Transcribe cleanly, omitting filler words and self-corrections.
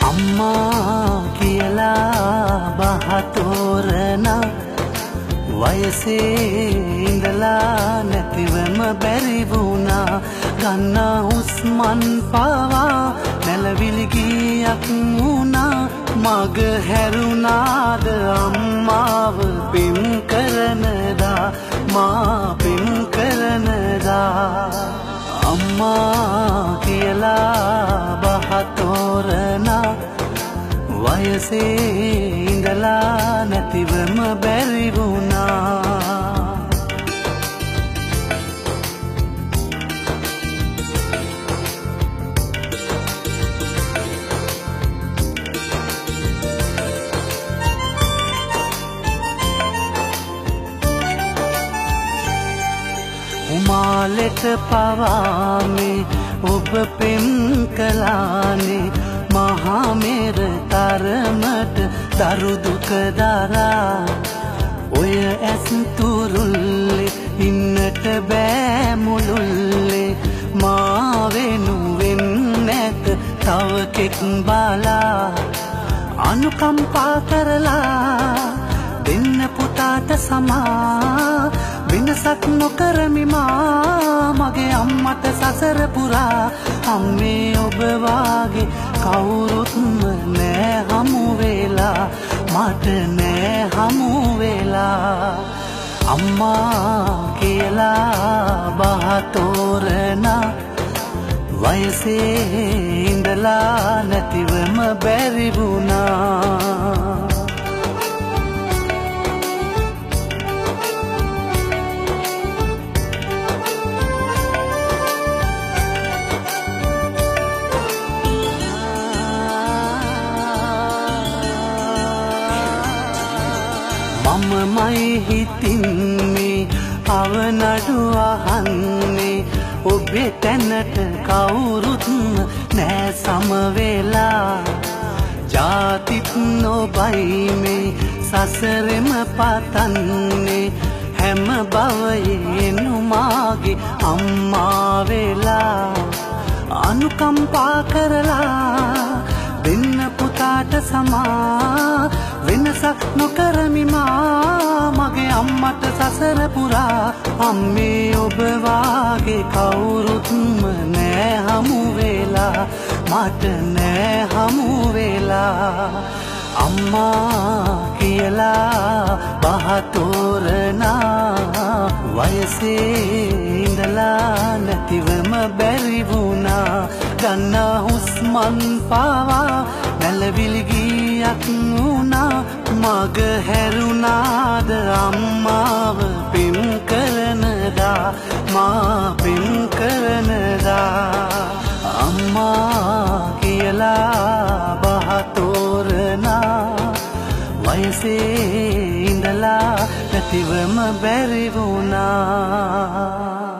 අම්මා කියලා බහතෝරන වයසේ ඉඳලා නැතිවම බැරි වුණා ගන්න හුස්මන් පවා නැලවිලි ගියක් වුණා මග හැරුණාද අම්මාව පින් කරනදා මා පින් කරනදා අම්මා කියලා බහතෝරන වයසේ ඉඳලා නැතිවම බැරි වුණා උමාලෙට පවාමේ ඔබ පෙම් කලානේ මහා මෙර තරමට දරු දුක දරා ඔය ඇස් තුරුල්ලේ ඉන්නට බෑ මුළුල්ලේ මා වෙනුවෙන් නැත තව කෙක් බලා අනුකම්පා කරලා දෙන්න පුතාට සමා වෙනසක් නොකරමි මා මගේ අම්මට සසර පුරා අම්මේ ඔබ වාගේ කවුරුත්ම නෑ හමු වෙලා මට නෑ හමු වෙලා අම්මා කියලා බහතෝරන වයසේ ඉඳලා නැතිවම බැරි වුණා මමමයි හිතින්නේ අවනඩු අහන්නේ ඔබේ තැනට කවුරුත් නෑ සමවෙලා ජාතිත් නොබයි මේ සසරෙම පතන්නේ හැම භවයෙනු මාගේ අම්මා වෙලා අනුකම්පා කරලා දෙන්න පුතාට සමා වෙනසක් නොකරමි මා මගේ අම්මට සසර පුරා අම්මේ ඔබ වාගේ කවුරුත්ම නෑ හමු වෙලා මට නෑ හමු වෙලා අම්මා කියලා බහතෝරන වයසේ ඉඳලා නැතිවම බැරි වුණා ගන්න හුස්මන් පවා නැලවිලි ගියක් වුණා මග හැරුණාද අම්මාව පින් කරනදා මා පින් කරනදා අම්මා කියලා බහතෝරන වයසේ ඉඳලා නැතිවම බැරි වුණා